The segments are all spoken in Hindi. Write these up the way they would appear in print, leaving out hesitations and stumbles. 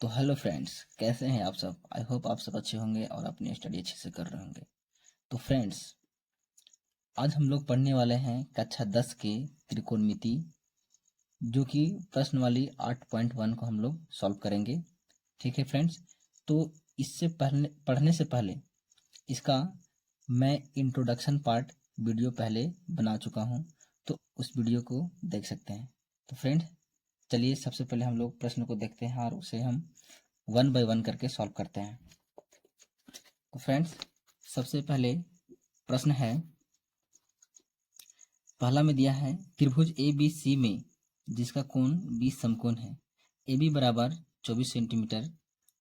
तो हेलो फ्रेंड्स, कैसे हैं आप सब। आई होप आप सब अच्छे होंगे और अपनी स्टडी अच्छे से कर रहे होंगे। तो फ्रेंड्स, आज हम लोग पढ़ने वाले हैं कक्षा 10 के त्रिकोणमिति, जो कि प्रश्न वाली 8.1 को हम लोग सॉल्व करेंगे। ठीक है फ्रेंड्स, तो इससे पहले पढ़ने से पहले इसका मैं इंट्रोडक्शन पार्ट वीडियो पहले बना चुका हूँ, तो उस वीडियो को देख सकते हैं। तो फ्रेंड्स, चलिए सबसे पहले हम लोग प्रश्न को देखते हैं और उसे हम 1 बाय 1 करके सॉल्व करते हैं। तो फ्रेंड्स, सबसे पहले प्रश्न है, पहला में दिया है त्रिभुज ए बी सी में जिसका कोण 20 समकोण है, ए बी बराबर 24 सेंटीमीटर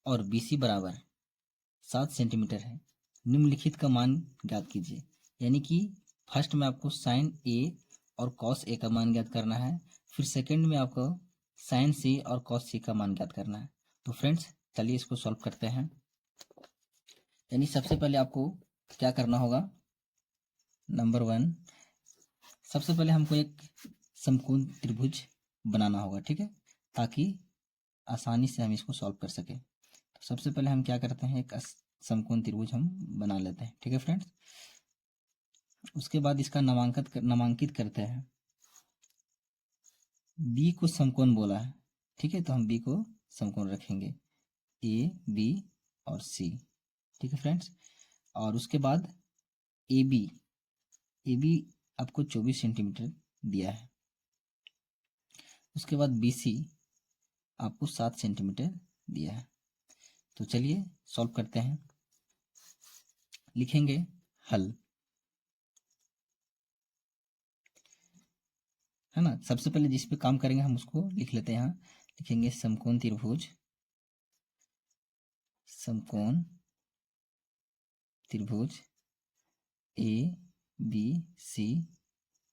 और बी सी बराबर 7 सेंटीमीटर है। निम्नलिखित का मान ज्ञात कीजिए। यानी कि फर्स्ट में आपको साइन ए और कॉस ए का मान ज्ञात करना है, फिर सेकंड में आपको साइन सी और कॉस सी का मान ज्ञात करना है। तो फ्रेंड्स, चलिए इसको सॉल्व करते हैं। यानी सबसे पहले आपको क्या करना होगा। नंबर 1, सबसे पहले हमको एक समकोण त्रिभुज बनाना होगा, ठीक है, ताकि आसानी से हम इसको सॉल्व कर सके। तो सबसे पहले हम क्या करते हैं, एक समकोण त्रिभुज हम बना लेते हैं। ठीक है फ्रेंड्स, उसके बाद इसका नामांकित करते हैं। बी को समकोण बोला है, ठीक है, तो हम बी को समकोण रखेंगे, ए बी और सी। ठीक है फ्रेंड्स, और उसके बाद ए बी आपको 24 सेंटीमीटर दिया है। उसके बाद बी सी आपको 7 सेंटीमीटर दिया है। तो चलिए सॉल्व करते हैं। लिखेंगे हल, है ना। सबसे पहले जिस पे काम करेंगे हम उसको लिख लेते हैं। यहाँ लिखेंगे समकोण त्रिभुज ए बी सी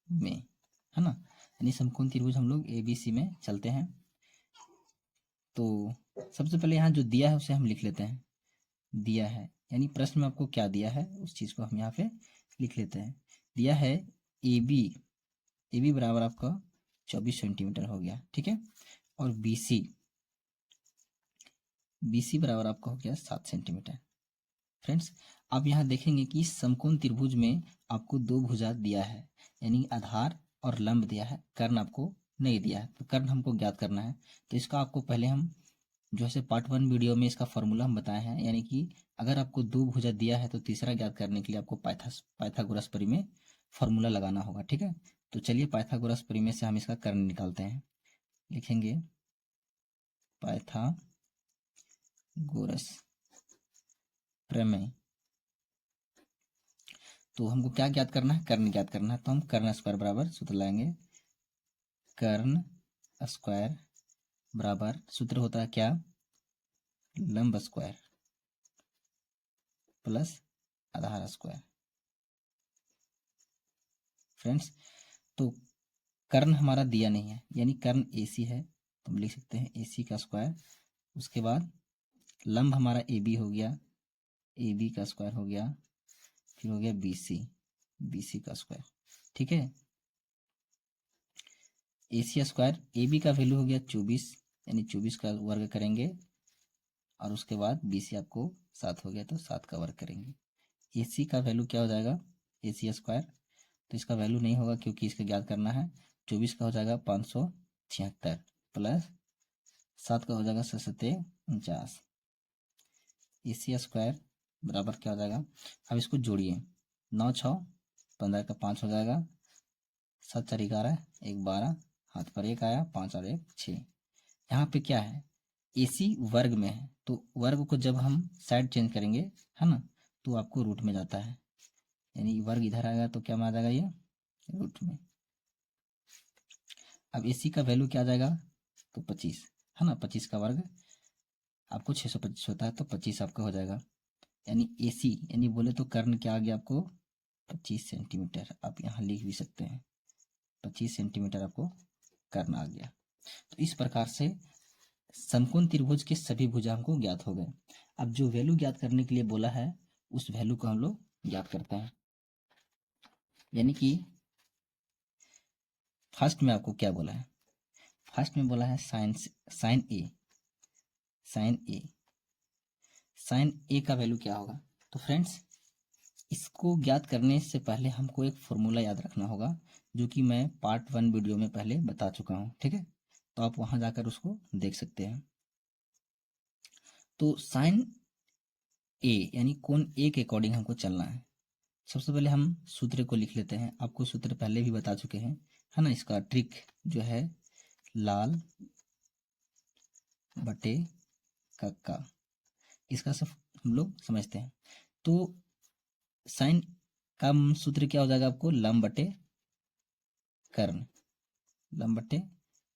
में, है ना। यानी समकोण त्रिभुज हम लोग ए बी सी में चलते हैं। तो सबसे पहले यहाँ जो दिया है उसे हम लिख लेते हैं। दिया है यानी प्रश्न में आपको क्या दिया है उस चीज को हम यहाँ पे लिख लेते हैं। दिया है ए बी बराबर आपका 24 सेंटीमीटर हो गया, ठीक है, और बी सी बराबर आपका हो गया 7 सेंटीमीटर। फ्रेंड्स, आप यहाँ देखेंगे कि समकोण त्रिभुज में आपको दो भुजा दिया है, यानी आधार और लंब दिया है, कर्ण आपको नहीं दिया है। तो कर्ण हमको ज्ञात करना है। तो इसका आपको पहले हम जो है पार्ट 1 वीडियो में इसका फॉर्मूला हम बताए हैं। यानी कि अगर आपको दो भुजा दिया है तो तीसरा ज्ञात करने के लिए आपको पाइथागोरस प्रमेय फॉर्मूला लगाना होगा, ठीक है। तो चलिए पाइथागोरस प्रमेय से हम इसका कर्ण निकालते हैं। लिखेंगे पाइथागोरस प्रमेय। तो हमको क्या ज्ञात करना है, कर्ण ज्ञात करना है। तो हम कर्ण स्क्वायर बराबर सूत्र लाएंगे, कर्ण स्क्वायर बराबर सूत्र होता है क्या, लंब स्क्वायर प्लस आधार स्क्वायर। फ्रेंड्स, तो कर्ण हमारा दिया नहीं है, यानी कर्ण AC है, तो हम लिख सकते हैं AC का स्क्वायर। उसके बाद लंब हमारा AB हो गया, AB का स्क्वायर हो गया, फिर हो गया BC का स्क्वायर, ठीक है। AC स्क्वायर, AB का वैल्यू हो गया 24, यानी 24 का वर्ग करेंगे, और उसके बाद BC आपको 7 हो गया, तो 7 का वर्ग करेंगे। AC का वैल्यू क्या हो जाएगा, AC स्क्वायर, तो इसका वैल्यू नहीं होगा क्योंकि इसका ज्ञात करना है। 24 का हो जाएगा 576 प्लस 7 का हो जाएगा 749। AC स्क्वायर बराबर क्या हो जाएगा, अब इसको जोड़िए, 9 6 15 का 5 हो जाएगा, 7 4 11, 1 12, हाथ पर 1 आया, 5 और 1 6। यहाँ पे क्या है, AC वर्ग में है, तो वर्ग को जब हम साइड चेंज करेंगे, है ना, तो आपको रूट में जाता है, यानी वर्ग इधर आएगा तो क्या में आ जाएगा, ये रूट में। अब AC का वैल्यू क्या आ जाएगा, तो 25, है ना, 25 का वर्ग आपको 625 होता है, तो 25 आपका हो जाएगा। यानी AC यानी बोले तो कर्ण क्या आ गया आपको, 25 सेंटीमीटर। आप यहाँ लिख भी सकते हैं 25 सेंटीमीटर आपको कर्ण आ गया। तो इस प्रकार से समकोण त्रिभुज के सभी भुजांक को ज्ञात हो गए। अब जो वैल्यू ज्ञात करने के लिए बोला है उस वैल्यू को हम लोग ज्ञात करते हैं। यानी कि फर्स्ट में आपको क्या बोला है, फर्स्ट में बोला है साइन ए, साइन ए। साइन ए का वैल्यू क्या होगा? तो फ्रेंड्स, इसको ज्ञात करने से पहले हमको एक फॉर्मूला याद रखना होगा, जो कि मैं पार्ट 1 वीडियो में पहले बता चुका हूँ, ठीक है? तो आप वहां जाकर उसको देख सकते हैं। तो साइन ए यानी कोण ए के अकॉर्डिंग हमको चलना है। सबसे पहले हम सूत्र को लिख लेते हैं, आपको सूत्र पहले भी बता चुके हैं, है ना? इसका ट्रिक जो है लाल बटे कक्का, इसका सब हम लोग समझते हैं। तो साइन का सूत्र क्या हो जाएगा आपको? लंब बटे कर्ण, लंब बटे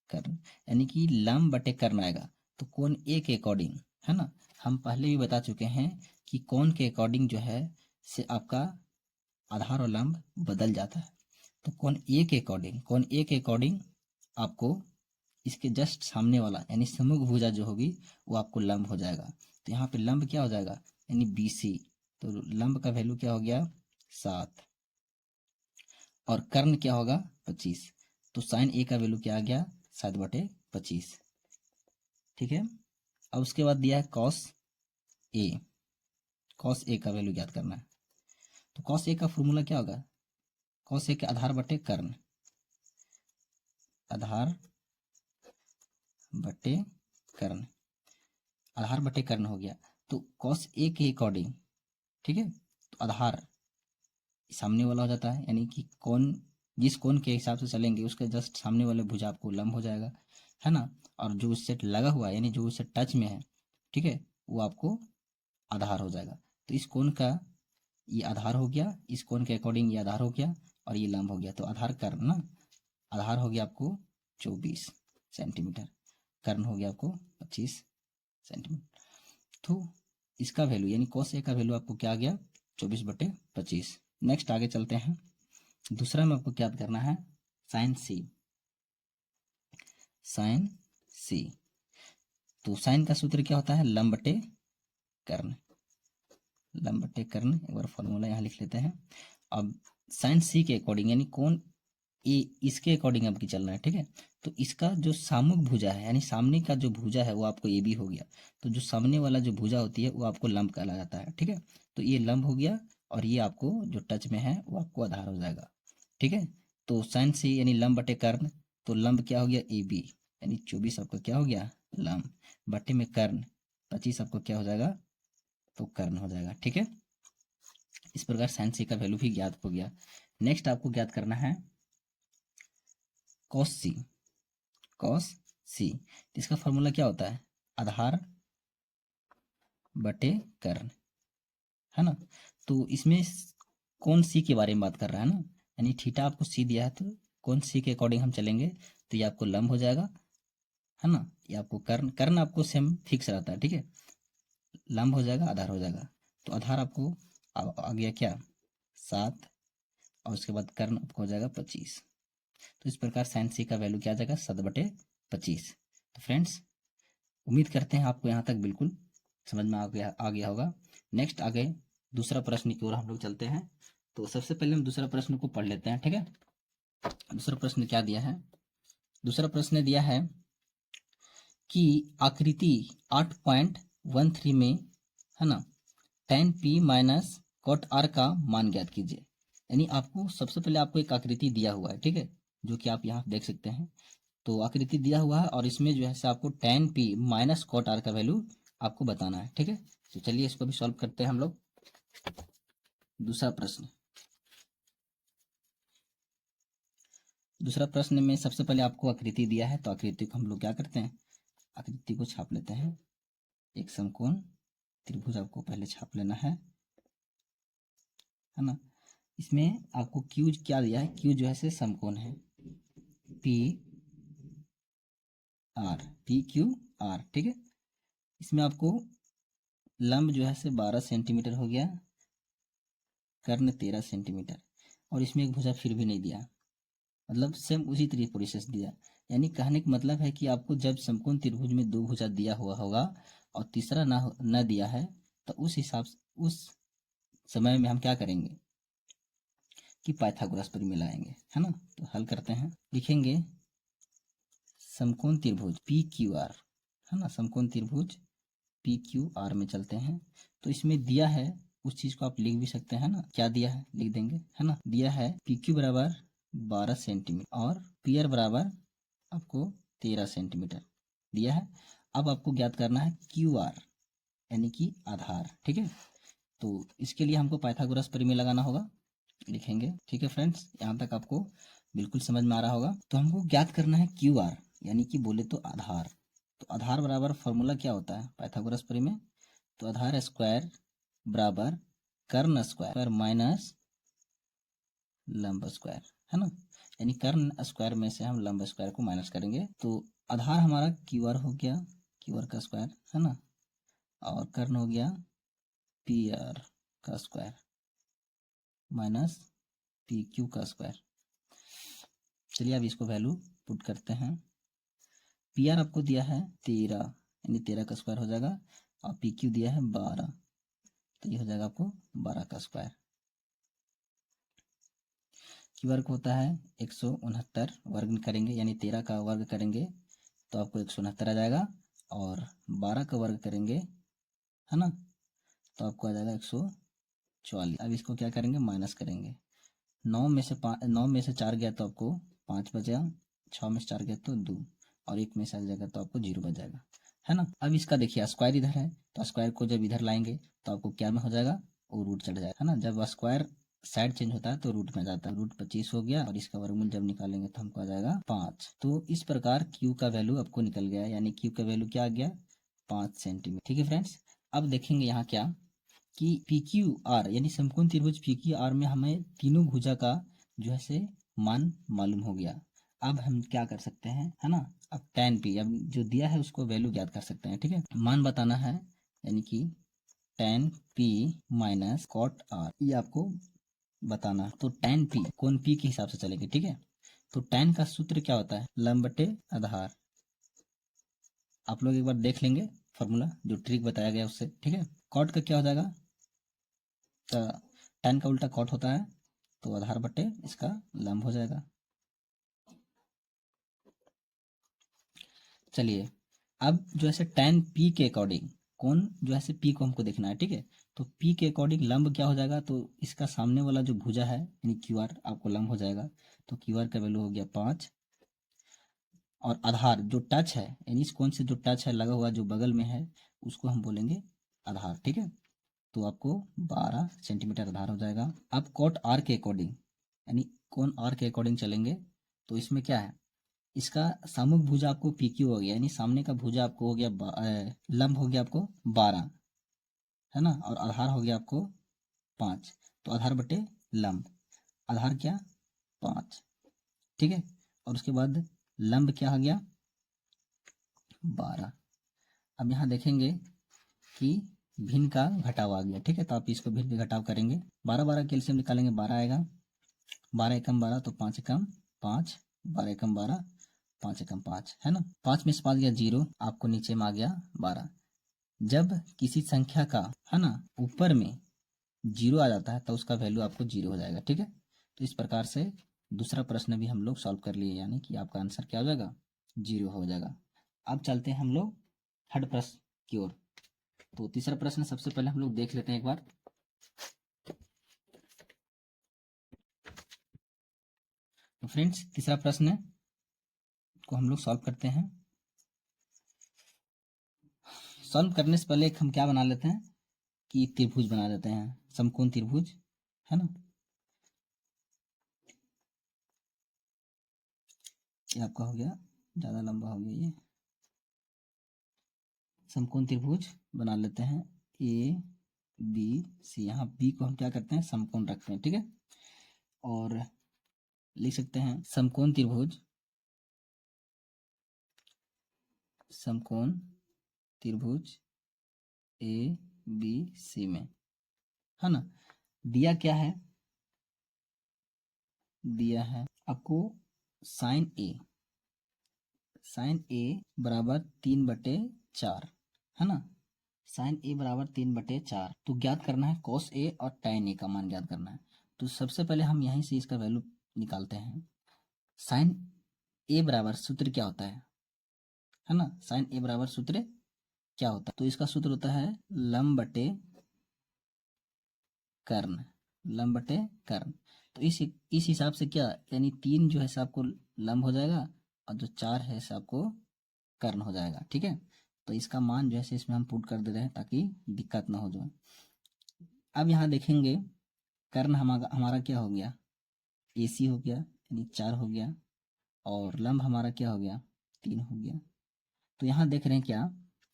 कर्ण, यानी कि लंब बटे कर्ण आएगा। तो कोण ए के अकॉर्डिंग, है ना, हम पहले भी बता चुके हैं कि कोण के अकॉर्डिंग जो है से आपका आधार और लंब बदल जाता है। तो कोण ए के अकॉर्डिंग, कोण ए के अकॉर्डिंग आपको इसके जस्ट सामने वाला यानी समूह भुजा जो होगी वो आपको लंब हो जाएगा। तो यहाँ पे लंब क्या हो जाएगा? यानी BC। तो लंब का वैल्यू क्या हो गया? 7। और कर्ण क्या होगा? 25। तो साइन ए का वैल्यू क्या आ गया? 7/25। ठीक है। अब उसके बाद दिया है कॉस ए। कॉस ए का वैल्यू ज्ञात करना है। तो कॉस ए का फॉर्मूला क्या होगा? कॉस ए के आधार बटे कर्ण, आधार बटे कर्ण, आधार बटे कर्ण हो गया। तो कॉस ए के अकॉर्डिंग, ठीक है, तो आधार सामने वाला हो जाता है, यानी कि कौन जिस कोण के हिसाब से चलेंगे उसके जस्ट सामने वाले भुजा आपको लंब हो जाएगा, है ना? और जो उससे लगा हुआ है यानी जो उससे टच में है, ठीक है, वो आपको आधार हो जाएगा। तो इस कोण का ये आधार हो गया, इस कोण के अकॉर्डिंग ये आधार हो गया और ये लंब हो गया। तो आधार कर्ण ना, आधार हो गया आपको 24 सेंटीमीटर, कर्ण हो गया आपको 25 सेंटीमीटर। तो इसका वैल्यू यानी कॉस ए का वैल्यू आपको क्या आ गया? 24/25। नेक्स्ट आगे चलते हैं। दूसरा में आपको क्या करना है? साइन सी। साइन सी, तो साइन का सूत्र क्या होता है? लंब बटे कर्ण, लंब बटे कर्ण। एक बार फॉर्मूला यहाँ लिख लेते हैं। अब साइन सी के अकॉर्डिंग यानी कौन ए, इसके अकॉर्डिंग आपकी चलना है, ठीक है? तो इसका जो सामुक भुजा है यानी सामने का जो भुजा है वो आपको ए बी हो गया। तो जो सामने वाला जो भुजा होती है वो आपको लंब कहला जाता है, ठीक है? तो ये लंब हो गया और ये आपको जो टच में है वो आपको आधार हो जाएगा, ठीक है? तो साइन सी यानी लंब बटे कर्ण, तो लंब क्या हो गया? ए बी, यानी 24 आपका क्या हो गया? लंब बटे में कर्ण 25 आपको क्या हो जाएगा? तो कर्ण हो जाएगा, ठीक है? इस प्रकार साइन सी का वैल्यू भी ज्ञात हो गया। नेक्स्ट आपको ज्ञात करना है कॉस सी। कॉस सी, इसका फॉर्मूला क्या होता है? आधार बटे कर्ण, है ना? तो इसमें कौन सी के बारे में बात कर रहा है ना, यानी थीटा आपको सी दिया है, तो कौन सी के अकॉर्डिंग हम चलेंगे तो ये आपको लंब हो जाएगा, है ना? ये आपको कर्ण, कर्ण आपको सेम फिक्स रहता है, ठीक है? लंब हो जाएगा, आधार हो जाएगा। तो आधार आपको आ गया क्या? 7 और उसके बाद कर्ण आपको हो जाएगा 25। तो इस प्रकार साइन सी का वैल्यू क्या आ जाएगा? 7/25। तो फ्रेंड्स, उम्मीद करते हैं आपको यहाँ तक बिल्कुल समझ में आ गया होगा। नेक्स्ट आगे दूसरा प्रश्न की ओर हम लोग चलते हैं। तो सबसे पहले हम दूसरा प्रश्न को पढ़ लेते हैं, ठीक है? दूसरा प्रश्न क्या दिया है? दूसरा प्रश्न दिया है कि आकृति 8.13 में, है ना, tan p minus cot r का मान ज्ञात कीजिए। यानी आपको सबसे पहले आपको एक आकृति दिया हुआ है, ठीक है, जो कि आप यहाँ देख सकते हैं। तो आकृति दिया हुआ है और इसमें जो है से आपको tan p minus cot r का वैल्यू आपको बताना है, ठीक है? तो चलिए इसको भी सॉल्व करते हैं हम लोग। दूसरा प्रश्न, दूसरा प्रश्न में सबसे पहले आपको आकृति दिया है, तो आकृति को हम लोग क्या करते हैं? आकृति को छाप लेते हैं। एक समकोण त्रिभुज आपको पहले छाप लेना है ना? इसमें आपको क्यू क्या दिया है? क्यू जो है से समकोण है P R, P Q R, ठीक है? इसमें आपको लंब जो है से 12 सेंटीमीटर हो गया, कर्ण 13 सेंटीमीटर, और इसमें एक भुजा फिर भी नहीं दिया, मतलब सेम उसी तरीके प्रोसेस दिया। यानी कहने का मतलब है कि आपको जब समकोण त्रिभुज में दो भुजा दिया हुआ होगा और तीसरा ना दिया है, तो उस हिसाब से उस समय में हम क्या करेंगे कि पाइथागोरस पर मिलाएंगे, है ना? तो हल करते हैं, लिखेंगे समकोण त्रिभुज पी क्यू आर, है ना? समकोण त्रिभुज पी क्यू आर में चलते हैं। तो इसमें दिया है उस चीज को आप लिख भी सकते हैं ना, क्या दिया है लिख देंगे, है ना। दिया है पी क्यू बराबर 12 सेंटीमीटर और पी आर बराबर आपको 13 सेंटीमीटर दिया है। अब आपको ज्ञात करना है क्यू आर यानी कि आधार, ठीक है। तो इसके लिए हमको पाइथागोरस प्रमेय लगाना होगा, लिखेंगे, ठीक है फ्रेंड्स। यहाँ तक आपको बिल्कुल समझ में आ रहा होगा। तो हमको ज्ञात करना है क्यू आर यानी कि बोले तो आधार। तो आधार बराबर फॉर्मूला क्या होता है पाइथागोरस प्रमेय, तो आधार स्क्वायर बराबर कर्ण स्क्वायर माइनस लंब स्क्वायर, है ना। यानी कर्ण स्क्वायर में से हम लंब स्क्वायर को माइनस करेंगे। तो आधार हमारा क्यू आर हो गया, क्यू आर का स्क्वायर, है ना, और कर्ण हो गया पी आर का स्क्वायर माइनस पी क्यू का स्क्वायर। चलिए अब इसको वैल्यू पुट करते हैं। पी आर आपको दिया है 13 यानी 13 का स्क्वायर हो जाएगा, और पी क्यू दिया है 12, तो ये हो जाएगा आपको 12 का स्क्वायर। क्यू आर को होता है 169, वर्ग करेंगे यानी 13 का वर्ग करेंगे तो आपको 169 आ जाएगा, और 12 का वर्ग करेंगे, है ना, तो आपको आ जाएगा 144। अब इसको क्या करेंगे, माइनस करेंगे। 9 में से 4 गया तो आपको 5 बचा, 6 में से 4 गया तो 2, और 1 में से आ जाएगा तो आपको 0 बच जाएगा, है ना। अब इसका देखिए स्क्वायर इधर है, तो स्क्वायर को जब इधर लाएंगे तो आपको क्या में हो जाएगा, वो रूट चढ़ जाएगा, है ना। जब स्क्वायर साइड चेंज होता है तो रूट में जाता है, रूट 25 हो गया, और इसका वर्गमूल जब निकालेंगे तो हमको आ जाएगा 5। तो इस प्रकार क्यू का वैल्यू आपको निकल गया, यानी क्यू का वैल्यू क्या आ गया, 5 सेंटीमीटर, ठीक है फ्रेंड्स। अब देखेंगे यहाँ क्या कि पी क्यू आर यानी समकोण त्रिभुज पी क्यू आर में हमें तीनों भुजा का जो है से मान मालूम हो गया। अब हम क्या कर सकते हैं, है ना, अब tan p अब जो दिया है उसको वैल्यू ज्ञात कर सकते हैं, ठीक है। मान बताना है यानी कि tan p minus cot r, ये आपको बताना है। तो tan p कोण p के हिसाब से चलेंगे, ठीक है। तो tan का सूत्र क्या होता है, लंब बटे आधार। आप लोग एक बार देख लेंगे फॉर्मूला जो ट्रिक बताया गया उससे, ठीक है। cot का क्या हो जाएगा, तो tan का उल्टा cot होता है, तो आधार बटे इसका लंब हो जाएगा। चलिए अब जो है tan p के अकॉर्डिंग कौन जो है p को हमको देखना है, ठीक है। तो p के अकॉर्डिंग लंब क्या हो जाएगा, तो इसका सामने वाला जो भुजा है यानी क्यू आर आपको लंब हो जाएगा। तो क्यू आर का वैल्यू हो गया 5, और आधार जो टच है यानी इस कोण से जो टच है लगा हुआ जो बगल में है उसको हम बोलेंगे आधार, ठीक है। तो आपको 12 सेंटीमीटर आधार हो जाएगा। अब कोट आर के अकॉर्डिंग यानी कोण आर के अकॉर्डिंग चलेंगे, तो इसमें क्या है, इसका सामुक भुजा आपको पी क्यू हो गया, यानी सामने का भुजा आपको हो गया लंब हो गया आपको 12, है ना, और आधार हो गया आपको 5। तो आधार बटे लंब, आधार क्या 5, ठीक है, और उसके बाद लंब क्या आ गया 12। अब यहाँ देखेंगे कि भिन्न का घटाव आ गया, ठीक है। तो आप इसको भिन्न का घटाव करेंगे, 12 12 के एलसीएम निकालेंगे, 12 आएगा, 12 एकम 12 तो 5 एकम 5, 12 एकम 12, 5 एकम 5, है ना। 5 में से 5 गया 0, आपको नीचे में आ गया 12। जब किसी संख्या का, है ना, ऊपर में 0 आ जाता है तो उसका वैल्यू आपको 0 हो जाएगा, ठीक है। तो इस प्रकार से दूसरा प्रश्न भी हम लोग सॉल्व कर लिए, यानी कि आपका आंसर क्या हो जाएगा, 0 हो जाएगा। अब चलते हैं हम लोग थर्ड प्रश्न की ओर। तो तीसरा प्रश्न सबसे पहले हम लोग देख लेते हैं एक बार। तो फ्रेंड्स तीसरा प्रश्न को हम लोग सॉल्व करते हैं। सॉल्व करने से पहले एक हम क्या बना लेते हैं कि त्रिभुज बना देते हैं, समकोण त्रिभुज, है ना। ये आपका हो गया, ज्यादा लंबा हो गया, ये समकोण त्रिभुज बना लेते हैं ए बी सी। यहाँ बी को हम क्या करते हैं, समकोण रखते हैं, ठीक है। और लिख सकते हैं समकोण त्रिभुज, समकोण त्रिभुज ए बी सी में, है ना। दिया क्या है, दिया है आपको साइन ए, साइन ए बराबर 3/4, है ना। साइन ए बराबर 3/4, तो ज्ञात करना है कॉस ए और tan ए का मान ज्ञात करना है। तो सबसे पहले हम यहीं से इसका वैल्यू निकालते हैं। साइन ए बराबर सूत्र क्या होता है ना, साइन ए बराबर सूत्र क्या होता है? तो इसका सूत्र होता है लंब बटे कर्ण, लंब बटे कर्ण। तो इस हिसाब से क्या, यानी 3 जो है से आपको लंब हो जाएगा और जो 4 है से आपको कर्ण हो जाएगा। ठीक है, तो इसका मान जो है से इसमें हम पुट कर दे रहे हैं ताकि दिक्कत ना हो जाए। अब यहाँ देखेंगे कर्ण हमारा हमारा क्या हो गया, AC हो गया यानी 4 हो गया, और लंब हमारा क्या हो गया, 3 हो गया। तो यहाँ देख रहे हैं क्या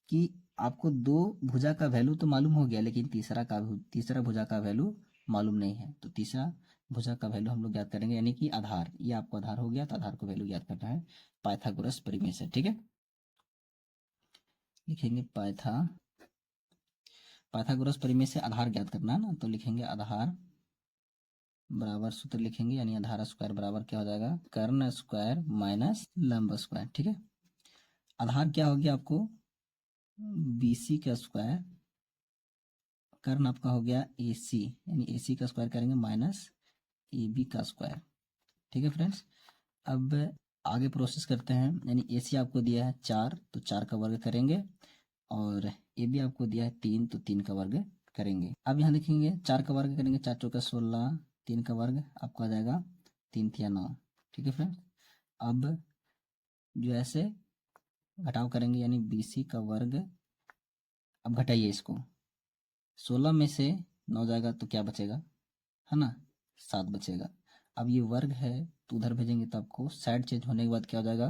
कि आपको 2 भुजा का वैल्यू तो मालूम हो गया, लेकिन तीसरा भुजा का वैल्यू मालूम नहीं है। तो तीसरा भुजा का वैल्यू हम लोग ज्ञात करेंगे, यानी कि आधार, ये आपको आधार हो गया, तो आधार को वैल्यू ज्ञात करना है पाइथागोरस प्रमेय से। ठीक है, लिखेंगे पाइथागोरस प्रमेय से आधार ज्ञात करना है ना, तो लिखेंगे आधार बराबर सूत्र लिखेंगे, यानी आधार स्क्वायर बराबर क्या हो जाएगा, कर्ण स्क्वायर माइनस लंब स्क्वायर। ठीक है, आधार क्या हो गया आपको, BC का स्क्वायर, कर्ण आपका हो गया AC, यानी AC का स्क्वायर करेंगे माइनस AB का स्क्वायर। ठीक है फ्रेंड्स, अब आगे प्रोसेस करते हैं। यानी AC आपको दिया है 4, तो 4 का वर्ग करेंगे, और AB आपको दिया है 3, तो 3 का वर्ग करेंगे। अब यहाँ देखेंगे 4 का वर्ग करेंगे, 4 चौका 16, 3 का वर्ग आपका आ जाएगा 3 तिया 9। ठीक है फ्रेंड्स, अब जो ऐसे घटाव करेंगे, यानी BC का वर्ग, अब घटाइए इसको, 16 में से 9 जाएगा तो क्या बचेगा, है ना, 7 बचेगा। अब ये वर्ग है तो उधर भेजेंगे तो आपको साइड चेंज होने के बाद क्या हो जाएगा,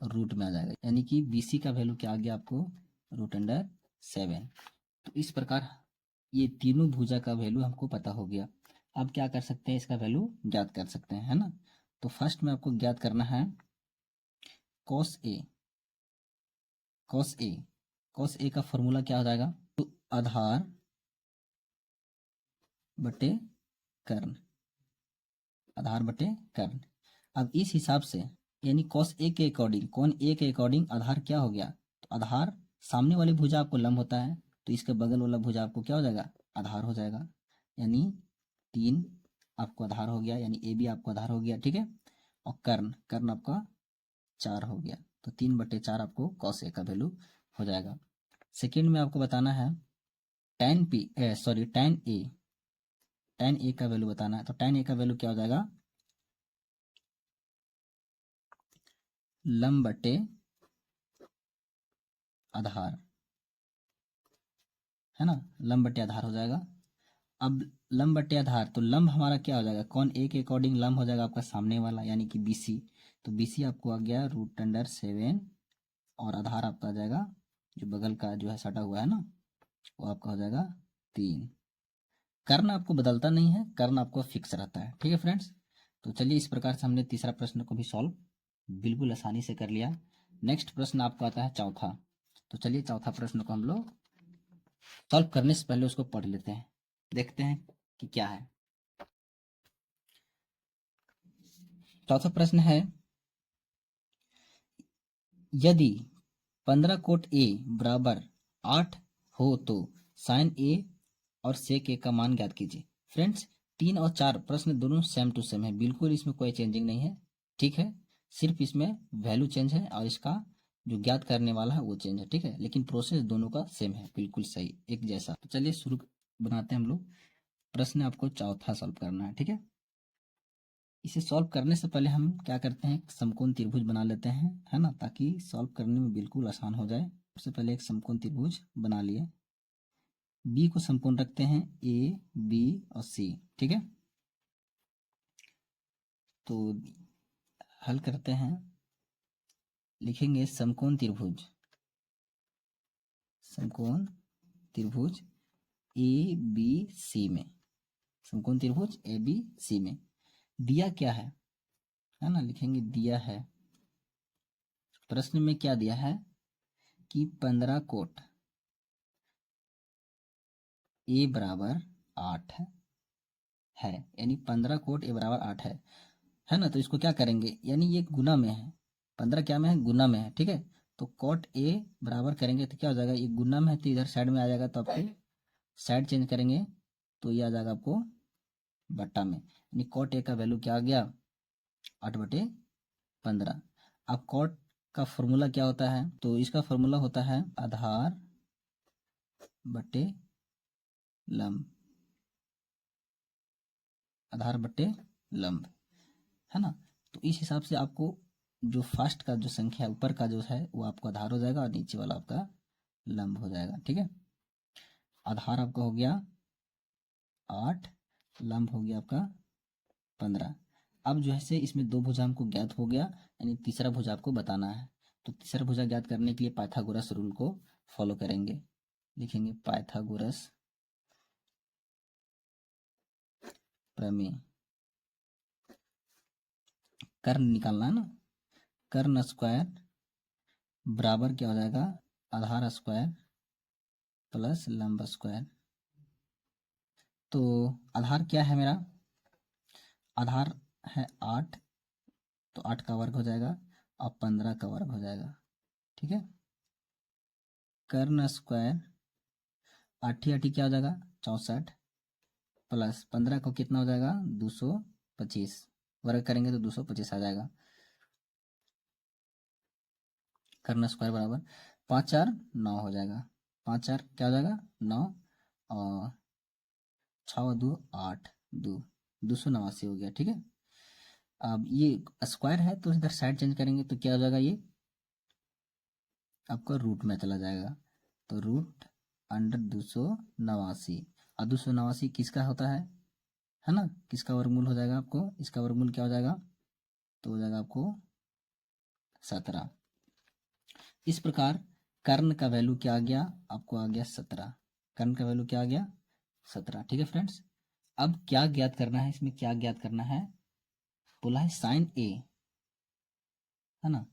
रूट में आ जाएगा, यानी कि BC का वैल्यू क्या आ गया आपको, √7। तो इस प्रकार ये तीनों भुजा का वैल्यू हमको पता हो गया। अब क्या कर सकते हैं, इसका वैल्यू ज्ञात कर सकते हैं, है ना। तो फर्स्ट में आपको ज्ञात करना है cos A। cos A का फॉर्मूला क्या हो जाएगा, तो आधार बटे कर्ण, आधार बटे कर्ण। अब इस हिसाब से, यानी cos A के अकॉर्डिंग, कोण A के अकॉर्डिंग आधार क्या हो गया, तो आधार सामने वाली भुजा आपको लंब होता है, तो इसके बगल वाला भुजा आपको क्या हो जाएगा, आधार हो जाएगा, यानी 3 आपको आधार हो गया, यानी AB आपको आधार हो गया। ठीक है, और कर्ण कर्ण आपका 4 हो गया, तो 3/4 आपको cos A का वैल्यू हो जाएगा। सेकेंड में आपको बताना है tan A का वैल्यू बताना है। तो tan A का वैल्यू क्या हो जाएगा, लंब बटे आधार, है ना, लंब बटे आधार हो जाएगा। अब लंब बटे आधार, तो लंब हमारा क्या हो जाएगा, कौन A के अकॉर्डिंग लंब हो जाएगा आपका सामने वाला, यानी कि BC। तो BC आपको आ गया √7, और आधार आपका आ जाएगा जो बगल का जो है सटा हुआ है ना, वो आपका हो जाएगा 3। कर्ण आपको बदलता नहीं है, कर्ण आपको फिक्स रहता है। ठीक है फ्रेंड्स, तो चलिए इस प्रकार से हमने तीसरा प्रश्न को भी सॉल्व बिल्कुल आसानी से कर लिया। नेक्स्ट प्रश्न आपको आता है चौथा। तो चलिए चौथा प्रश्न को हम लोग सॉल्व करने से पहले उसको पढ़ लेते हैं, देखते हैं कि क्या है। चौथा प्रश्न है, यदि 15 कोट A बराबर 8 हो तो साइन A और सेक A का मान ज्ञात कीजिए। फ्रेंड्स 3 और 4 प्रश्न दोनों सेम टू सेम है, बिल्कुल इसमें कोई चेंजिंग नहीं है। ठीक है, सिर्फ इसमें वैल्यू चेंज है और इसका जो ज्ञात करने वाला है वो चेंज है। ठीक है, लेकिन प्रोसेस दोनों का सेम है, बिल्कुल सही एक जैसा। तो चलिए शुरू बनाते हैं हम लोग। प्रश्न आपको चौथा सॉल्व करना है। ठीक है, इसे सॉल्व करने से पहले हम क्या करते हैं, समकोण त्रिभुज बना लेते हैं, है ना, ताकि सॉल्व करने में बिल्कुल आसान हो जाए। सबसे पहले एक समकोण त्रिभुज बना लिए, बी को समकोण रखते हैं A, B और C। ठीक है, तो हल करते हैं, लिखेंगे समकोण त्रिभुज ABC में, समकोण त्रिभुज ABC में दिया क्या है ना, लिखेंगे दिया है, प्रश्न में क्या दिया है कि 15 कोट A बराबर 8 है, यानी 15 कोट A बराबर 8 है ना। तो इसको क्या करेंगे, यानी ये गुना में है, 15 क्या में है, गुना में है। ठीक है, तो कोट A बराबर करेंगे तो क्या हो जाएगा, ये गुना में है तो इधर साइड में आ जाएगा, तो आपको साइड चेंज करेंगे तो ये आ जाएगा आपको बट्टा में, यानी कोट A का वैल्यू क्या आ गया, 8/15। अब कोट का फॉर्मूला क्या होता है? तो इसका फॉर्मूला होता है आधार बटे लंब, आधार बटे लंब, है ना। तो इस हिसाब से आपको जो फर्स्ट का जो संख्या ऊपर का जो है वो आपका आधार हो जाएगा और नीचे वाला आपका लंब हो जाएगा, ठीक है। आधार आपका हो गया 8, लंब हो गया आपका 15। अब जो है से इसमें दो भुजा हमको ज्ञात हो गया, यानी तीसरा भुजा आपको बताना है। तो तीसरा भुजा ज्ञात करने के लिए पाइथागोरस रूल को फॉलो करेंगे। लिखेंगे पाइथागोरस प्रमेय। कर्ण निकालना है ना, कर्ण स्क्वायर बराबर क्या हो जाएगा? आधार स्क्वायर प्लस लंब स्क्वायर। तो आधार क्या है मेरा? आधार है 8, तो 8 का वर्ग हो जाएगा और 15 का वर्ग हो जाएगा, ठीक है। कर्ण स्क्वायर 8 8 क्या हो जाएगा? 64 प्लस 15 को कितना हो जाएगा? 225, वर्ग करेंगे तो 225 आ जाएगा। कर्ण स्क्वायर बराबर 5 4 9 हो जाएगा, 5 4 क्या हो जाएगा? 9 और 6 2 8 2 289 हो गया, ठीक है। अब ये स्क्वायर है तो इधर साइड चेंज करेंगे तो क्या हो जाएगा? ये आपका रूट में चला जाएगा, तो रूट अंडर 289। और 289 किसका होता है ना, किसका वर्गमूल हो जाएगा आपको? इसका वर्गमूल क्या हो जाएगा? तो हो जाएगा आपको 17। इस प्रकार कर्ण का वैल्यू क्या आ गया? आपको आ गया 17। कर्ण का वैल्यू क्या आ गया? 17, ठीक है फ्रेंड्स। अब क्या ज्ञात करना है? इसमें क्या ज्ञात करना है? बोला है साइन ए, है ना,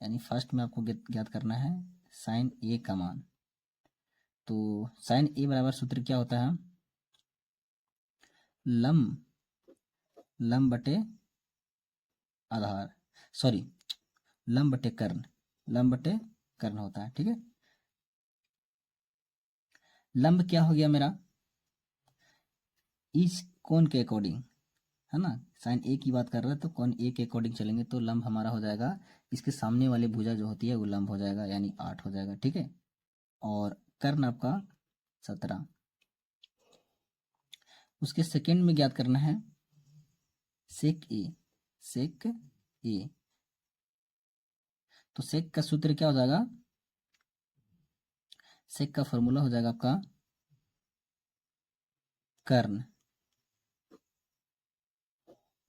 यानी फर्स्ट में आपको ज्ञात करना है साइन ए का मान। तो साइन ए बराबर सूत्र क्या होता है? लंब, लंब बटे आधार, सॉरी लंब बटे कर्ण, लंब बटे कर्ण होता है, ठीक है। लंब क्या हो गया मेरा? इस कोण के अकॉर्डिंग, है ना, साइन ए की बात कर रहा है तो कोण ए के अकॉर्डिंग चलेंगे तो लंब हमारा हो जाएगा, इसके सामने वाली भुजा जो होती है वो लंब हो जाएगा, यानी 8 हो जाएगा, ठीक है। और कर्ण आपका 17। उसके सेकंड में ज्ञात करना है सेक ए, सेक ए। तो सेक का सूत्र क्या हो जाएगा? सेक का फॉर्मूला हो जाएगा आपका कर्ण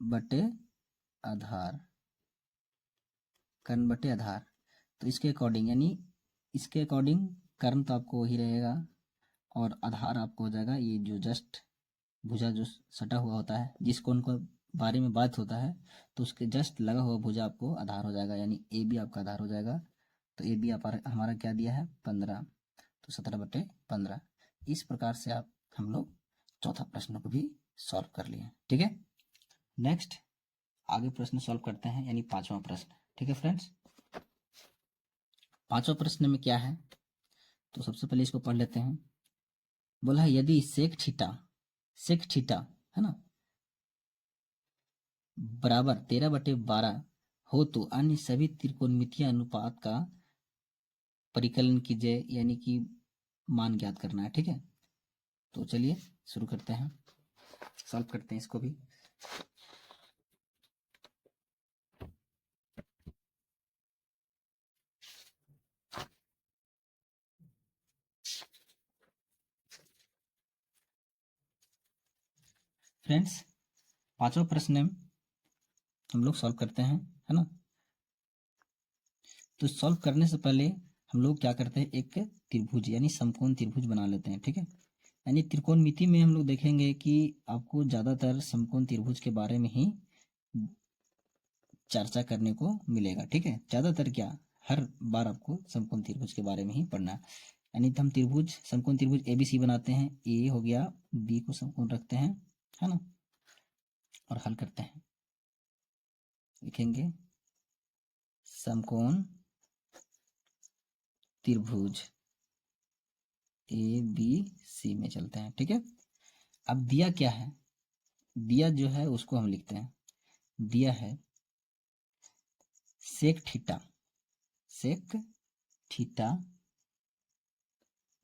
बटे आधार, कर्ण बटे आधार। तो इसके अकॉर्डिंग, यानी इसके अकॉर्डिंग कर्ण तो आपको वही रहेगा और आधार आपको हो जाएगा ये जो जस्ट भुजा जो सटा हुआ होता है, जिस कोण को बारे में बात होता है तो उसके जस्ट लगा हुआ भुजा आपको आधार हो जाएगा, यानी ए बी आपका आधार हो जाएगा। तो ए बी आप हमारा क्या दिया है? 15, तो 17/15। इस प्रकार से आप हम लोग चौथा प्रश्न को भी सॉल्व कर लिए, ठीक है। नेक्स्ट आगे प्रश्न सॉल्व करते हैं, यानी पांचवा प्रश्न, ठीक है फ्रेंड्स। पांचवा प्रश्न में क्या है? तो सबसे पहले इसको पढ़ लेते हैं। बोला है यदि सेक थीटा, सेक थीटा, है ना, बराबर 13/12 हो तो अन्य सभी त्रिकोणमितीय अनुपात का परिकलन कीजिए, यानी कि मान ज्ञात करना है, ठीक है। तो चलिए शुरू करते हैं, सॉल्व करते हैं इसको भी। फ्रेंड्स पांचवा प्रश्न हम लोग सॉल्व करते हैं, है ना। तो सॉल्व करने से पहले हम लोग क्या करते हैं? एक त्रिभुज यानी समकोण त्रिभुज बना लेते हैं, ठीक है। यानी त्रिकोणमिति में हम लोग देखेंगे कि आपको ज्यादातर समकोण त्रिभुज के बारे में ही चर्चा करने को मिलेगा, ठीक है। ज्यादातर क्या, हर बार आपको समकोण त्रिभुज के बारे में ही पढ़ना है। यानी हम त्रिभुज, समकोण त्रिभुज एबीसी बनाते हैं, ए हो गया, बी को समकोण रखते हैं, है ना, और हल करते हैं। लिखेंगे समकोण त्रिभुज ए बी सी में चलते हैं, ठीक है। अब दिया क्या है? दिया जो है उसको हम लिखते हैं, दिया है सेक थीटा, सेक थीटा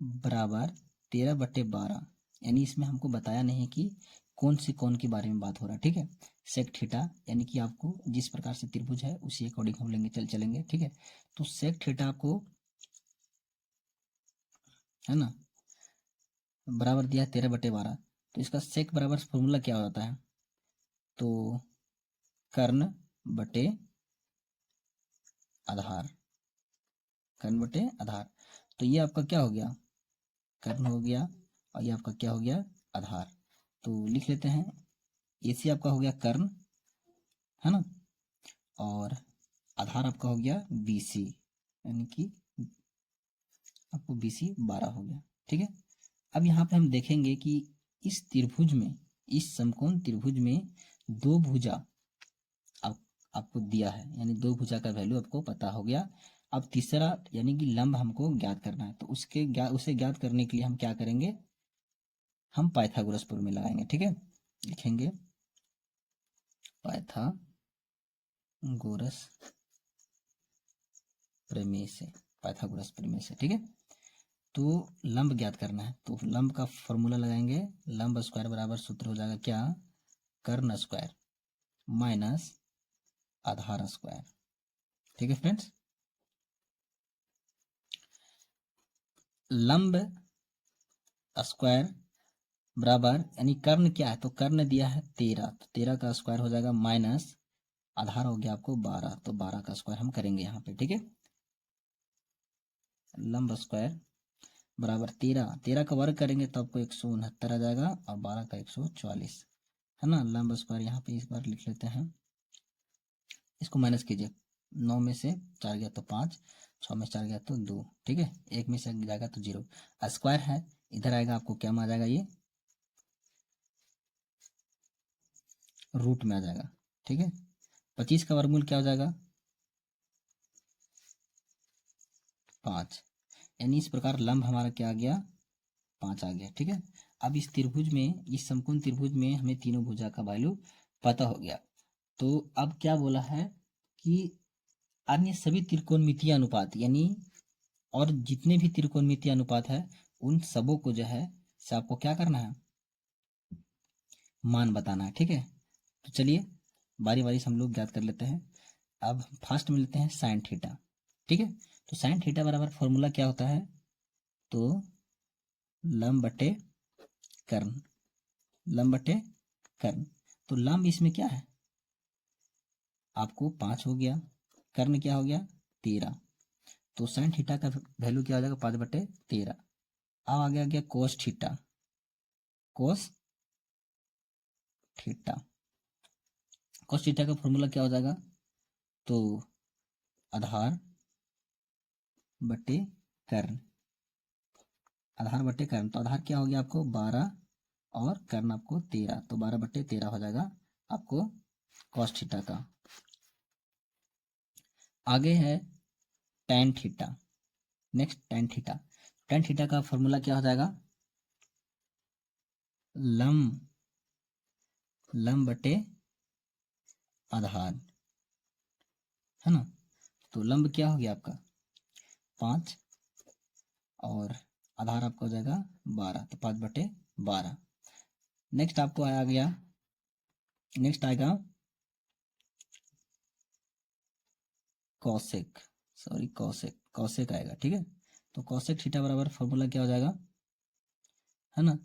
बराबर 13/12, यानी इसमें हमको बताया नहीं कि कौन से कोण के बारे में बात हो रहा है, ठीक है। सेक थीटा यानी कि आपको जिस प्रकार से त्रिभुज है उसी अकॉर्डिंग हम लेंगे चलेंगे, ठीक है। तो सेक थीटा को है ना बराबर दिया है 13/12, तो इसका सेक बराबर फॉर्मूला क्या होता है, तो कर्ण बटे आधार, कर्ण बटे आधार। तो ये आपका क्या हो गया, कर्ण हो गया, और ये आपका क्या हो गया, आधार। तो लिख लेते हैं, AC आपका हो गया कर्ण, है ना, और आधार आपका हो गया BC, यानी कि आपको BC 12 हो गया, ठीक है। अब यहाँ पे हम देखेंगे कि इस त्रिभुज में, इस समकोण त्रिभुज में दो भुजा आपको दिया है, यानी दो भुजा का वैल्यू आपको पता हो गया। अब तीसरा यानी कि लंब हमको ज्ञात करना है, तो उसे ज्ञात करने के लिए हम क्या करेंगे, हम पाइथागोरस प्रमेय लगाएंगे, ठीक है। लिखेंगे पाइथागोरस प्रमेय से, पाइथागोरस प्रमेय से, ठीक है। तो लंब ज्ञात करना है, तो लंब का फॉर्मूला लगाएंगे, लंब स्क्वायर बराबर सूत्र हो जाएगा क्या, कर्ण स्क्वायर माइनस आधार स्क्वायर, ठीक है फ्रेंड्स। लंब स्क्वायर बराबर, यानी कर्ण क्या है, तो कर्ण दिया है 13, तो 13 का स्क्वायर हो जाएगा माइनस आधार हो गया आपको 12, तो 12 का स्क्वायर हम करेंगे यहाँ पे, ठीक है। लंब स्क्वायर बराबर 13 का वर्ग करेंगे तो आपको 169 आ जाएगा, और 12 का 144, है ना। लंब स्क्वायर यहाँ पे इस बार लिख लेते हैं, इसको माइनस कीजिए, 9 में से 4 गया तो 5, 6 में से 4 गया तो 2, ठीक है, 1 में से जाएगा तो 0, स्क्वायर है इधर आएगा, आपको क्या में आ जाएगा, ये रूट में आ जाएगा, ठीक है। 25 का वर्गमूल क्या हो जाएगा, 5, यानी इस प्रकार लंब हमारा क्या आ गया, 5 आ गया, ठीक है। अब इस त्रिभुज में, इस समकोण त्रिभुज में हमें तीनों भुजा का वैल्यू पता हो गया। तो अब क्या बोला है कि अन्य सभी त्रिकोणमितीय अनुपात, यानी और जितने भी त्रिकोणमितीय अनुपात है उन सबों को जो है से आपको क्या करना है, मान बताना है, ठीक है। तो चलिए बारी बारी से हम लोग ज्ञात कर लेते हैं। अब फर्स्ट में लेते हैं साइन थीटा, ठीक है। तो साइन थीटा बराबर फॉर्मूला क्या होता है, तो लंब बटे कर्ण, लंब बटे कर्ण। तो लंब इसमें क्या है, आपको 5 हो गया, कर्ण क्या हो गया 13, तो साइन थीटा का वैल्यू क्या हो जाएगा 5/13। अब आगे आ गया cos theta, cos theta, cos theta का फॉर्मूला क्या हो जाएगा, तो आधार बटे कर्ण, आधार बटे कर्ण, तो आधार क्या हो गया आपको 12 और कर्ण आपको 13, तो 12/13 हो जाएगा आपको कॉस थीटा का। आगे है tan theta, next tan theta, tan theta का फॉर्मूला क्या हो जाएगा, लंब, लंब बटे आधार, है ना। तो लंब क्या हो गया आपका 5 और आधार आपका हो जाएगा 12, तो 5/12। नेक्स्ट आपको आ गया, नेक्स्ट आएगा कॉसेक, सॉरी कॉसेक, कॉसेक आएगा, ठीक है। तो कॉसेक थीटा बराबर फॉर्मूला क्या हो जाएगा, है ना,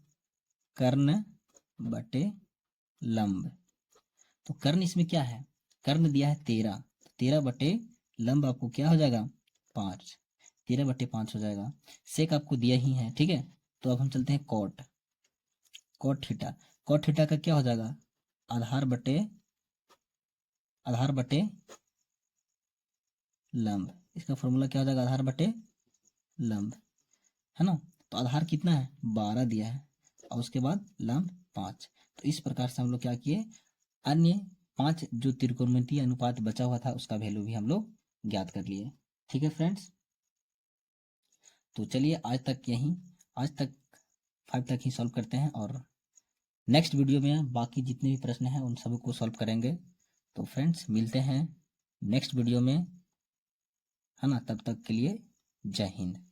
कर्ण बटे लंब। तो कर्ण इसमें क्या है, कर्ण दिया है 13, 13 बटे लंब आपको क्या हो जाएगा 5, 13/5 हो जाएगा। सेक आपको दिया ही है, ठीक है। तो अब हम चलते हैं cot, cot theta, cot theta का क्या हो जाएगा, आधार बटे, आधार बटे लंब, इसका फॉर्मूला क्या हो जाएगा आधार बटे लंब, है ना। तो आधार कितना है 12 दिया है, और उसके बाद लंब 5। तो इस प्रकार से हम लोग क्या किए, अन्य 5 जो त्रिकोणमितीय अनुपात बचा हुआ था उसका वैल्यू भी हम लोग ज्ञात कर लिए, ठीक है फ्रेंड्स। तो चलिए आज तक यहीं, आज तक 5 तक ही सॉल्व करते हैं, और नेक्स्ट वीडियो में बाकी जितने भी प्रश्न हैं उन सभी को सॉल्व करेंगे। तो फ्रेंड्स मिलते हैं नेक्स्ट वीडियो में, है ना। तब तक के लिए जय हिंद।